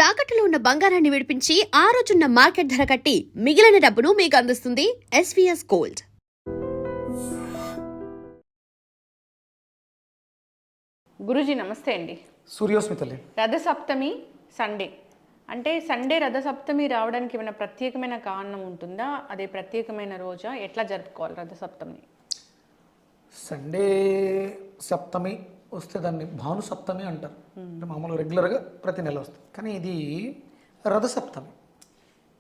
తాకట్టులో ఉన్న బంగారాన్ని విడిపించి ఆ రోజున్న మార్కెట్ ధర కట్టి మిగిలిన డబ్బును మీకు అందిస్తుంది ఎస్వీఎస్ గోల్డ్. గురూజీ నమస్తే అండి. సూర్యోస్మితలే. రథసప్తమి సండే అంటే సండే రథసప్తమి రావడానికి ఏమైనా ప్రత్యేకమైన కారణం ఉంటుందా? అదే ప్రత్యేకమైన రోజా? ఎట్లా జరుపుకోవాలి రథసప్తమి? సండే సప్తమి వస్తే దాన్ని భాను సప్తమి అంటారు. అంటే మామూలుగా రెగ్యులర్గా ప్రతి నెల వస్తుంది. కానీ ఇది రథసప్తమి.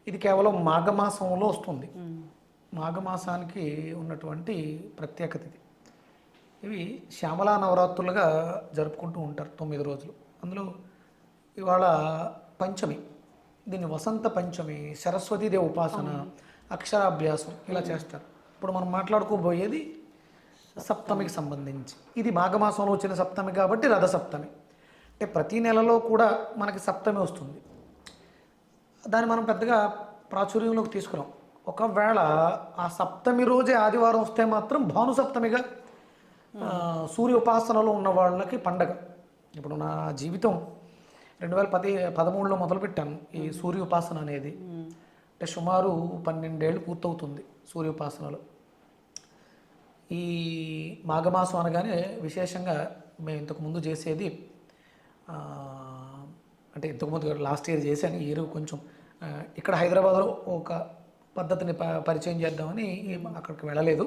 ఇది కేవలం మాఘమాసంలో వస్తుంది. మాఘమాసానికి ఉన్నటువంటి ప్రత్యేకత ఇది. ఇవి శ్యామలా నవరాత్రులుగా జరుపుకుంటూ ఉంటారు 9 రోజులు. అందులో ఇవాళ పంచమి, దీన్ని వసంత పంచమి, సరస్వతీదేవి ఉపాసన, అక్షరాభ్యాసం ఇలా చేస్తారు. ఇప్పుడు మనం మాట్లాడుకోబోయేది సప్తమికి సంబంధించి. ఇది మాఘమాసంలో వచ్చిన సప్తమి కాబట్టి రథసప్తమి. అంటే ప్రతి నెలలో కూడా మనకి సప్తమి వస్తుంది. దాన్ని మనం పెద్దగా ప్రాచుర్యంలోకి తీసుకురాం. ఒకవేళ ఆ సప్తమి రోజే ఆదివారం వస్తే మాత్రం భాను సప్తమిగా సూర్య ఉపాసనలో ఉన్న వాళ్ళకి పండగ. ఇప్పుడు నా జీవితం 2013లో మొదలుపెట్టాను ఈ సూర్య ఉపాసన అనేది. అంటే సుమారు 12 ఏళ్ళు పూర్తవుతుంది సూర్య ఉపాసనలో. ఈ మాఘమాసం అనగానే విశేషంగా మేము ఇంతకుముందు చేసేది, అంటే ఇంతకుముందు లాస్ట్ ఇయర్ చేశాను, ఈ ఇయర్ కొంచెం ఇక్కడ హైదరాబాద్లో ఒక పద్ధతిని పరిచయం చేద్దామని అక్కడికి వెళ్ళలేదు.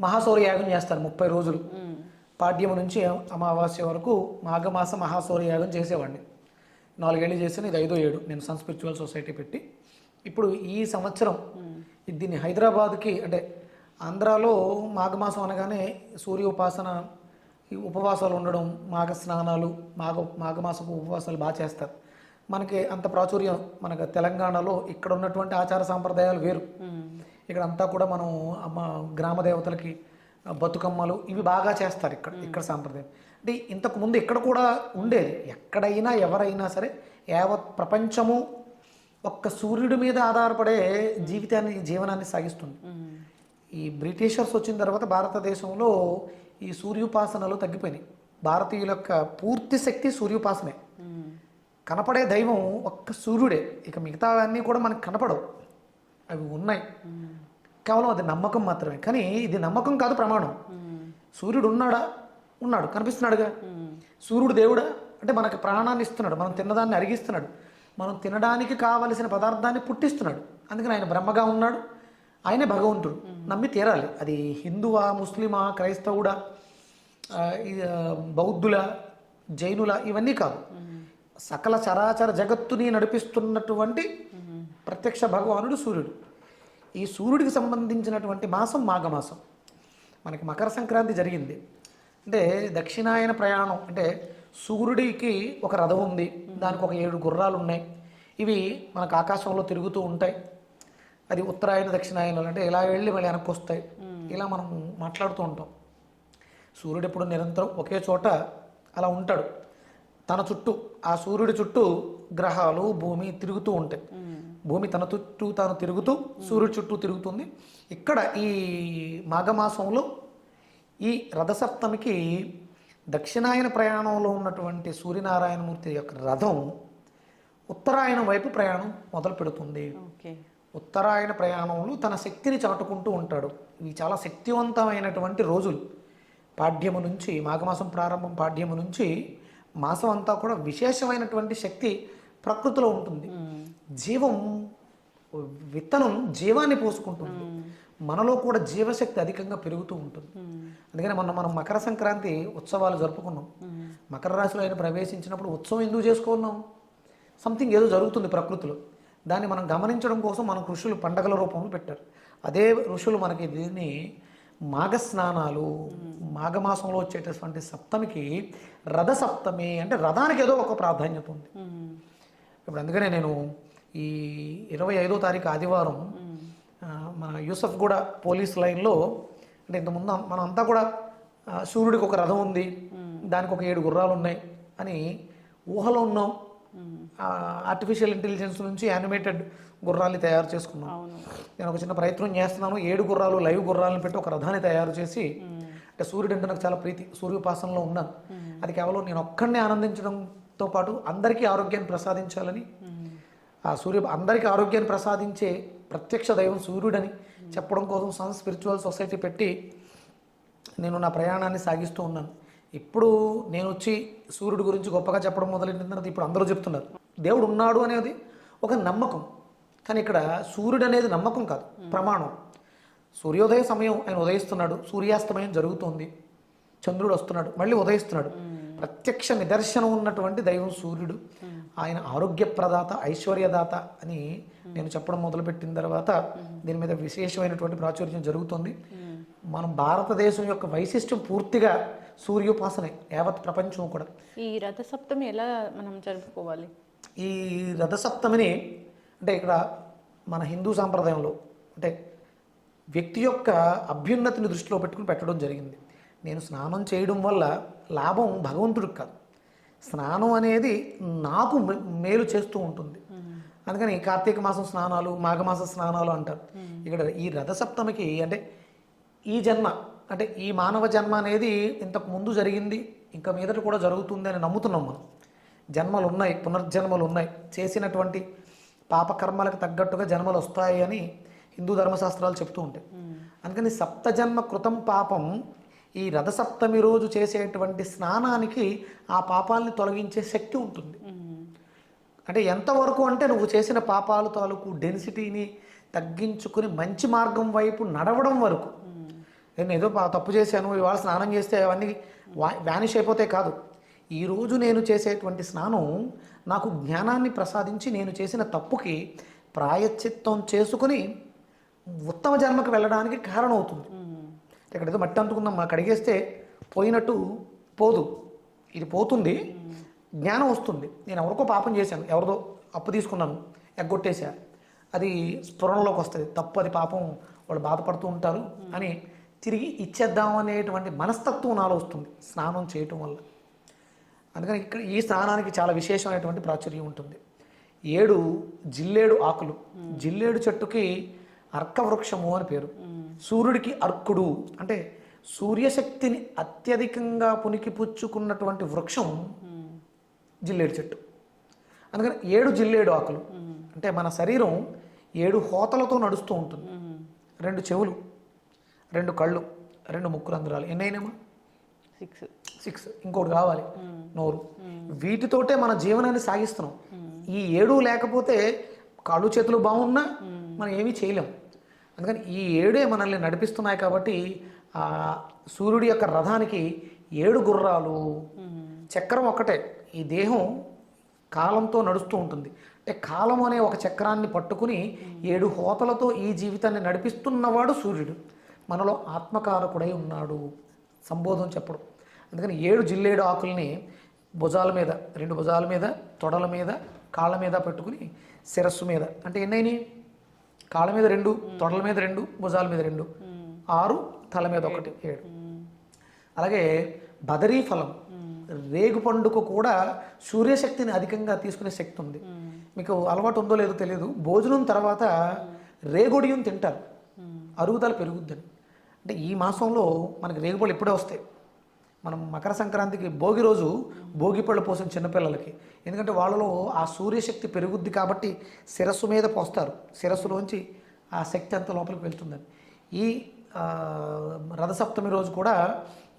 మహాసౌర్య యాగం చేస్తారు 30 రోజులు. పాడ్యము నుంచి అమావాస్య వరకు మాఘమాస మహాసౌర్య యాగం చేసేవాడిని. 4 ఏళ్ళు చేశాను, ఇది 5వ ఏడు నేను సన్ స్పిరిచువల్ సొసైటీ పెట్టి. ఇప్పుడు ఈ సంవత్సరం దీన్ని హైదరాబాద్కి, అంటే ఆంధ్రాలో మాఘమాసం అనగానే సూర్య ఉపాసన, ఈ ఉపవాసాలు ఉండడం, మాఘ స్నానాలు, మాఘమాసపు ఉపవాసాలు బాగా చేస్తారు. మనకి అంత ప్రాచుర్యం మనకు తెలంగాణలో ఇక్కడ ఉన్నటువంటి ఆచార సాంప్రదాయాలు వేరు. ఇక్కడ అంతా కూడా మనం గ్రామ దేవతలకి బతుకమ్మలు ఇవి బాగా చేస్తారు. ఇక్కడ సాంప్రదాయం అంటే ఇంతకు ముందు ఇక్కడ కూడా ఉండేది. ఎక్కడైనా ఎవరైనా సరే యావత్ ప్రపంచము ఒక్క సూర్యుడి మీద ఆధారపడే జీవనాన్ని సాగిస్తుంది. ఈ బ్రిటిషర్స్ వచ్చిన తర్వాత భారతదేశంలో ఈ సూర్యోపాసనలు తగ్గిపోయినాయి. భారతీయుల యొక్క పూర్తి శక్తి సూర్యోపాసనే. కనపడే దైవం ఒక్క సూర్యుడే. ఇక మిగతావన్నీ కూడా మనకు కనపడవు, అవి ఉన్నాయి, కేవలం అది నమ్మకం మాత్రమే. కానీ ఇది నమ్మకం కాదు, ప్రమాణం. సూర్యుడు ఉన్నాడు కనిపిస్తున్నాడుగా. సూర్యుడు దేవుడా అంటే మనకు ప్రాణాన్ని ఇస్తున్నాడు, మనం తిన్నదాన్ని అరిగిస్తున్నాడు, మనం తినడానికి కావలసిన పదార్థాన్ని పుట్టిస్తున్నాడు. అందుకని ఆయన బ్రహ్మగా ఉన్నాడు, ఆయనే భగవంతుడు. నమ్మి తీరాలి. అది హిందువా, ముస్లిమా, క్రైస్తవుడా, బౌద్ధుల, జైనుల ఇవన్నీ కాదు. సకల చరాచర జగత్తుని నడిపిస్తున్నటువంటి ప్రత్యక్ష భగవానుడు సూర్యుడు. ఈ సూర్యుడికి సంబంధించినటువంటి మాసం మాఘమాసం. మనకి మకర సంక్రాంతి జరిగింది. అంటే దక్షిణాయన ప్రయాణం, అంటే సూర్యుడికి ఒక రథం ఉంది, దానికి ఒక 7 గుర్రాలు ఉన్నాయి. ఇవి మనకు ఆకాశంలో తిరుగుతూ ఉంటాయి. అది ఉత్తరాయణ దక్షిణాయనాలు, అంటే ఇలా వెళ్ళి మళ్ళీ వెనక్కి వస్తాయి. ఇలా మనం మాట్లాడుతూ ఉంటాం. సూర్యుడు ఎప్పుడు నిరంతరం ఒకే చోట అలా ఉంటాడు. తన చుట్టూ, ఆ సూర్యుడి చుట్టూ గ్రహాలు, భూమి తిరుగుతూ ఉంటాయి. భూమి తన చుట్టూ తాను తిరుగుతూ సూర్యుడి చుట్టూ తిరుగుతుంది. ఇక్కడ ఈ మాఘమాసంలో ఈ రథసప్తమికి దక్షిణాయన ప్రయాణంలో ఉన్నటువంటి సూర్యనారాయణమూర్తి యొక్క రథం ఉత్తరాయణం వైపు ప్రయాణం మొదలు పెడుతుంది. ఉత్తరాయణ ప్రయాణంలో తన శక్తిని చాటుకుంటూ ఉంటాడు. ఇవి చాలా శక్తివంతమైనటువంటి రోజులు. పాడ్యము నుంచి, మాఘమాసం ప్రారంభం పాడ్యము నుంచి మాసం అంతా కూడా విశేషమైనటువంటి శక్తి ప్రకృతిలో ఉంటుంది. జీవం, విత్తనం జీవాన్ని పోసుకుంటుంది. మనలో కూడా జీవశక్తి అధికంగా పెరుగుతూ ఉంటుంది. అందుకని మనం మకర సంక్రాంతి ఉత్సవాలు జరుపుకున్నాం. మకర రాశిలో ఆయన ప్రవేశించినప్పుడు ఉత్సవం ఎందుకు చేసుకున్నాం? సంథింగ్ ఏదో జరుగుతుంది ప్రకృతిలో. దాన్ని మనం గమనించడం కోసం మనకు ఋషులు పండగల రూపంలో పెట్టారు. అదే ఋషులు మనకి దీన్ని మాఘ స్నానాలు, మాఘమాసంలో వచ్చేటటువంటి సప్తమికి రథసప్తమి, అంటే రథానికి ఏదో ఒక ప్రాధాన్యత ఉంది. ఇప్పుడు అందుకనే నేను ఈ 25వ తారీఖు ఆదివారం మన యూసఫ్ కూడా పోలీస్ లైన్లో, అంటే ఇంతకుముందు మనం అంతా కూడా సూర్యుడికి ఒక రథం ఉంది, దానికి ఒక 7 గుర్రాలు ఉన్నాయి అని ఊహలో ఉన్నాం. ఆర్టిఫిషియల్ ఇంటెలిజెన్స్ నుంచి యానిమేటెడ్ గుర్రాల్ని తయారు చేసుకున్నాం. నేను ఒక చిన్న ప్రయత్నం చేస్తున్నాను. 7 గుర్రాలు లైవ్ గుర్రాలను పెట్టి ఒక రథాన్ని తయారు చేసి, అంటే సూర్యుడు అంటే నాకు చాలా ప్రీతి, సూర్యోపాసనలో ఉన్నాను. అది కేవలం నేను ఒక్కడినే ఆనందించడం తో పాటు అందరికీ ఆరోగ్యాన్ని ప్రసాదించాలని, ఆ అందరికీ ఆరోగ్యాన్ని ప్రసాదించే ప్రత్యక్ష దైవం సూర్యుడని చెప్పడం కోసం సన్ స్పిరిచువల్ సొసైటీ పెట్టి నేను నా ప్రయాణాన్ని సాగిస్తూ ఉన్నాను. ఇప్పుడు నేను వచ్చి సూర్యుడి గురించి గొప్పగా చెప్పడం మొదలెట్టిన తర్వాత ఇప్పుడు అందరూ చెప్తున్నారు. దేవుడు ఉన్నాడు అనేది ఒక నమ్మకం, కానీ ఇక్కడ సూర్యుడు అనేది నమ్మకం కాదు, ప్రమాణం. సూర్యోదయ సమయం ఆయన ఉదయిస్తున్నాడు, సూర్యాస్తమయం జరుగుతోంది, చంద్రుడు వస్తున్నాడు, మళ్ళీ ఉదయిస్తున్నాడు. ప్రత్యక్ష నిదర్శనం ఉన్నటువంటి దైవం సూర్యుడు. ఆయన ఆరోగ్యప్రదాత, ఐశ్వర్యదాత అని నేను చెప్పడం మొదలుపెట్టిన తర్వాత దీని మీద విశేషమైనటువంటి ప్రాచుర్యం జరుగుతుంది. మనం భారతదేశం యొక్క వైశిష్ట్యం పూర్తిగా సూర్యోపాసనే, యావత్ ప్రపంచం కూడా. ఈ రథసప్తమి ఎలా మనం జరుపుకోవాలి? ఈ రథసప్తమిని అంటే ఇక్కడ మన హిందూ సాంప్రదాయంలో అంటే వ్యక్తి యొక్క అభ్యున్నతిని దృష్టిలో పెట్టుకుని పెట్టడం జరిగింది. నేను స్నానం చేయడం వల్ల లాభం భగవంతుడికి కాదు, స్నానం అనేది నాకు మేలు చేస్తూ ఉంటుంది. అందుకని కార్తీక మాసం స్నానాలు, మాఘమాస స్నానాలు అంటారు. ఇక్కడ ఈ రథసప్తమికి అంటే ఈ జన్మ అంటే ఈ మానవ జన్మ అనేది ఇంతకు ముందు జరిగింది, ఇంకా మీదట కూడా జరుగుతుంది అని నమ్ముతున్నాం మనం. జన్మలు ఉన్నాయి, పునర్జన్మలు ఉన్నాయి, చేసినటువంటి పాపకర్మలకు తగ్గట్టుగా జన్మలు వస్తాయి అని హిందూ ధర్మశాస్త్రాలు చెప్తూ ఉంటాయి. అందుకని సప్తజన్మ కృతం పాపం ఈ రథసప్తమి రోజు చేసేటువంటి స్నానానికి ఆ పాపాలని తొలగించే శక్తి ఉంటుంది. అంటే ఎంతవరకు అంటే నువ్వు చేసిన పాపాలు తాలూకు డెన్సిటీని తగ్గించుకుని మంచి మార్గం వైపు నడవడం వరకు. నేను ఏదో తప్పు చేశాను, ఇవాళ స్నానం చేస్తే అవన్నీ వ్యానిష్ అయిపోతే కాదు. ఈరోజు నేను చేసేటువంటి స్నానం నాకు జ్ఞానాన్ని ప్రసాదించి నేను చేసిన తప్పుకి ప్రాయశ్చిత్తం చేసుకుని ఉత్తమ జన్మకు వెళ్ళడానికి కారణం అవుతుంది. ఇక్కడ ఏదో మట్టి అంటుకుందాం, మాకు కడిగేస్తే పోయినట్టు పోదు, ఇది పోతుంది, జ్ఞానం వస్తుంది. నేను ఎవరికో పాపం చేశాను, ఎవరిదో అప్పు తీసుకున్నాను, ఎగ్గొట్టేశా, అది స్ఫురణలోకి వస్తుంది, తప్పు, అది పాపం, వాళ్ళు బాధపడుతూ ఉంటారు అని తిరిగి ఇచ్చేద్దాం అనేటువంటి మనస్తత్వం నాలో వస్తుంది స్నానం చేయటం వల్ల. అందుకని ఇక్కడ ఈ స్నానానికి చాలా విశేషమైనటువంటి ప్రాచుర్యం ఉంటుంది. 7 జిల్లేడు ఆకులు, జిల్లేడు చెట్టుకి అర్కవృక్షము అని పేరు. సూర్యుడికి అర్కుడు అంటే సూర్యశక్తిని అత్యధికంగా పుణికిపుచ్చుకున్నటువంటి వృక్షం జిల్లేడు చెట్టు. అందుకని 7 జిల్లేడు ఆకులు అంటే మన శరీరం 7 హోతలతో నడుస్తూ ఉంటుంది. 2 చెవులు, 2 కళ్ళు, 2 ముక్కు రంధ్రాలు, ఎన్నైనామా? 6. ఇంకోటి కావాలి, నోరు. వీటితోటే మన జీవనాన్ని సాగిస్తున్నాం. ఈ 7 లేకపోతే కాళ్ళు చేతులు బాగున్నా మనం ఏమీ చేయలేం. అందుకని ఈ 7 మనల్ని నడిపిస్తున్నాయి. కాబట్టి ఆ సూర్యుడి యొక్క రథానికి 7 గుర్రాలు, చక్రం ఒక్కటే. ఈ దేహం కాలంతో నడుస్తూ ఉంటుంది. అంటే కాలం అనే ఒక చక్రాన్ని పట్టుకుని 7 హోతలతో ఈ జీవితాన్ని నడిపిస్తున్నవాడు సూర్యుడు. మనలో ఆత్మకారకుడై ఉన్నాడు సంబోధన చెప్పడం. అందుకని 7 జిల్లేడు ఆకుల్ని భుజాల మీద, 2 భుజాల మీద, తొడల మీద, కాళ్ళ మీద పెట్టుకుని శిరస్సు మీద, అంటే ఎన్నైనా కాళ్ళ మీద 2, తొడల మీద 2, భుజాల మీద 2, 6, తల మీద 1, 7. అలాగే బదరీ ఫలం, రేగు పండుకు కూడా సూర్యశక్తిని అధికంగా తీసుకునే శక్తి ఉంది. మీకు అలవాటు ఉందో లేదో తెలియదు, భోజనం తర్వాత రేగొడియం తింటారు, అరుగుదల పెరుగుద్దని. అంటే ఈ మాసంలో మనకి రేగుపళ్ళు ఇప్పుడే వస్తాయి. మనం మకర సంక్రాంతికి భోగి రోజు భోగిపళ్ళు పోసిన చిన్నపిల్లలకి, ఎందుకంటే వాళ్ళలో ఆ సూర్యశక్తి పెరుగుద్ది కాబట్టి శిరస్సు మీద పోస్తారు, శిరస్సులోంచి ఆ శక్తి అంతా లోపలికి వెళ్తుందని. ఈ రథసప్తమి రోజు కూడా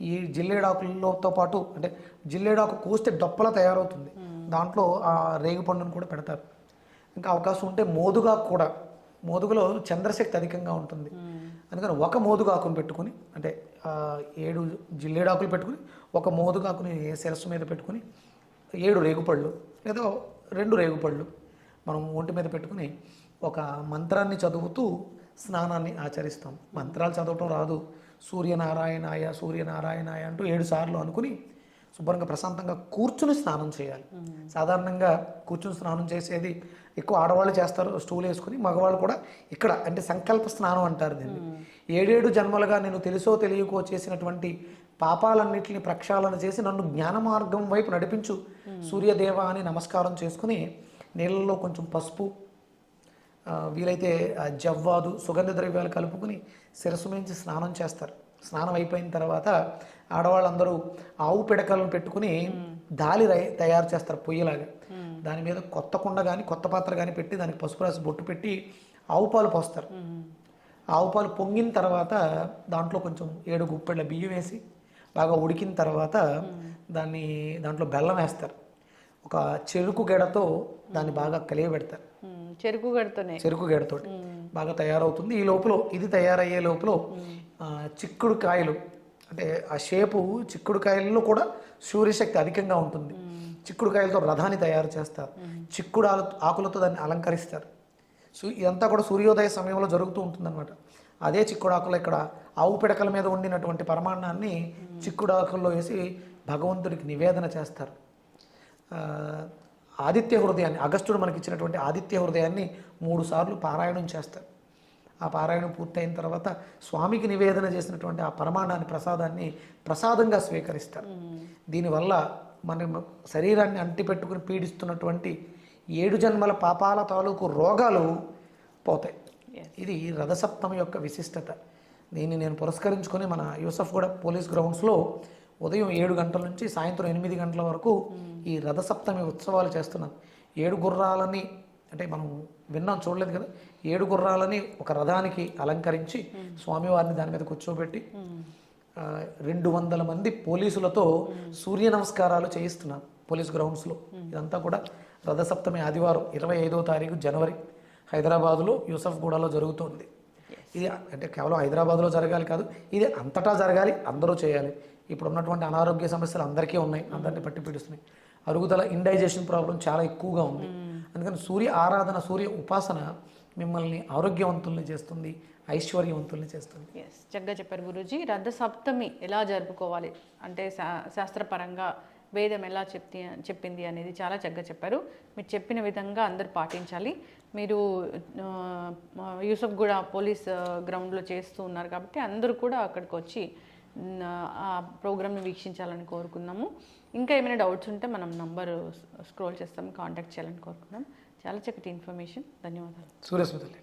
ఈ జిల్లేడాకులతో పాటు అంటే జిల్లేడాకు కోస్తే డొప్పలా తయారవుతుంది, దాంట్లో ఆ రేగు పండును కూడా పెడతారు. ఇంకా అవకాశం ఉంటే మోదుగాకు కూడా, మోదుగులో చంద్రశక్తి అధికంగా ఉంటుంది. అందుకని ఒక మోదుగాకును పెట్టుకుని, అంటే 7 జిల్లేడాకులు పెట్టుకుని ఒక మోదుగాకుని శిరస్సు మీద పెట్టుకుని 7 రేగుపళ్ళు లేదా 2 రేగుపళ్ళు మనం ఒంటి మీద పెట్టుకుని ఒక మంత్రాన్ని చదువుతూ స్నానాన్ని ఆచరిస్తాం. మంత్రాలు చదవటం రాదు, సూర్యనారాయణాయ సూర్యనారాయణాయ అంటూ 7 సార్లు అనుకుని శుభ్రంగా ప్రశాంతంగా కూర్చుని స్నానం చేయాలి. సాధారణంగా కూర్చుని స్నానం చేసేది ఎక్కువ ఆడవాళ్ళు చేస్తారు, స్టూల్ వేసుకుని. మగవాళ్ళు కూడా ఇక్కడ అంటే సంకల్ప స్నానం అంటారు దీన్ని. 7 జన్మలుగా నేను తెలుసో తెలియకో చేసినటువంటి పాపాలన్నింటినీ ప్రక్షాళన చేసి నన్ను జ్ఞాన మార్గం వైపు నడిపించు సూర్యదేవ అని నమస్కారం చేసుకుని నీళ్ళలో కొంచెం పసుపు, వీలైతే జవ్వాదు, సుగంధ ద్రవ్యాలు కలుపుకుని శిరస్సు మించి స్నానం చేస్తారు. స్నానం అయిపోయిన తర్వాత ఆడవాళ్ళందరూ ఆవు పిడకలను పెట్టుకుని తయారు చేస్తారు పొయ్యిలాగా. దాని మీద కొత్త కుండ కానీ కొత్త పాత్ర కానీ పెట్టి దానికి పసుపు రాసి బొట్టు పెట్టి ఆవు పాలు పోస్తారు. ఆవు పాలు పొంగిన తర్వాత దాంట్లో కొంచెం 7 గుప్పెళ్ళ బియ్యం వేసి బాగా ఉడికిన తర్వాత దాంట్లో బెల్లం వేస్తారు. ఒక చెరుకు గెడతో దాన్ని బాగా కలియబెడతారు. చెరుకు గెడతో బాగా తయారవుతుంది. ఈ లోపల ఇది తయారయ్యే లోపల చిక్కుడు కాయలు, అంటే ఆ షేపు చిక్కుడుకాయల్లో కూడా సూర్యశక్తి అధికంగా ఉంటుంది. చిక్కుడుకాయలతో రథాన్ని తయారు చేస్తారు. చిక్కుడు ఆకులతో దాన్ని అలంకరిస్తారు. ఇదంతా కూడా సూర్యోదయ సమయంలో జరుగుతూ ఉంటుందన్నమాట. అదే చిక్కుడు ఆకులు ఇక్కడ ఆవు పిడకల మీద ఉండినటువంటి పరమాన్నాన్ని చిక్కుడు ఆకుల్లో వేసి భగవంతుడికి నివేదన చేస్తారు. ఆదిత్య హృదయాన్ని, అగస్త్యుడు మనకి ఇచ్చినటువంటి ఆదిత్య హృదయాన్ని 3 సార్లు పారాయణం చేస్తారు. ఆ పారాయణం పూర్తయిన తర్వాత స్వామికి నివేదన చేసినటువంటి ఆ పరమాన్నాన్ని, ప్రసాదంగా స్వీకరిస్తారు. దీనివల్ల మన శరీరాన్ని అంటిపెట్టుకుని పీడిస్తున్నటువంటి 7 జన్మల పాపాల తాలూకు రోగాలు పోతాయి. ఇది రథసప్తమి యొక్క విశిష్టత. దీన్ని నేను పురస్కరించుకొని మన యూసఫ్గూడ పోలీస్ గ్రౌండ్స్లో ఉదయం 7 గంటల నుంచి సాయంత్రం 8 గంటల వరకు ఈ రథసప్తమి ఉత్సవాలు చేస్తున్నాం. 7 గుర్రాలని, అంటే మనం విన్నాం, చూడలేదు కదా, 7 గుర్రాలని ఒక రథానికి అలంకరించి స్వామివారిని దాని మీద కూర్చోబెట్టి 200 మంది పోలీసులతో సూర్య నమస్కారాలు చేయిస్తున్నాం పోలీస్ గ్రౌండ్స్లో. ఇదంతా కూడా రథసప్తమి ఆదివారం 25వ తారీఖు జనవరి హైదరాబాదులో యూసఫ్గూడలో జరుగుతుంది. ఇది అంటే కేవలం హైదరాబాద్లో జరగాలి కాదు, ఇది అంతటా జరగాలి, అందరూ చేయాలి. ఇప్పుడు ఉన్నటువంటి అనారోగ్య సమస్యలు అందరికీ ఉన్నాయి, అందరినీ పట్టి పీడిస్తున్నాయి. అరుగుదల, ఇండైజెషన్ ప్రాబ్లం చాలా ఎక్కువగా ఉంది. అందుకని సూర్య ఆరాధన, సూర్య ఉపాసన మిమ్మల్ని ఆరోగ్యవంతుల్ని చేస్తుంది, ఐశ్వర్యవంతుల్ని చేస్తుంది. చక్కగా చెప్పారు గురూజీ. రథ సప్తమి ఎలా జరుపుకోవాలి అంటే శాస్త్రపరంగా వేదం ఎలా చెప్పింది అనేది చాలా చక్కగా చెప్పారు. మీరు చెప్పిన విధంగా అందరు పాటించాలి. మీరు యూసఫ్గూడ పోలీస్ గ్రౌండ్లో చేస్తూ ఉన్నారు కాబట్టి అందరూ కూడా అక్కడికి వచ్చి ఆ ప్రోగ్రామ్ని వీక్షించాలని కోరుకున్నాము. ఇంకా ఏమైనా డౌట్స్ ఉంటే మనం నంబర్ స్క్రోల్ చేస్తాము, కాంటాక్ట్ చేయాలని కోరుకున్నాం. చాలా చక్కటి ఇన్ఫర్మేషన్. ధన్యవాదాలు. సూర్యస్మృతి.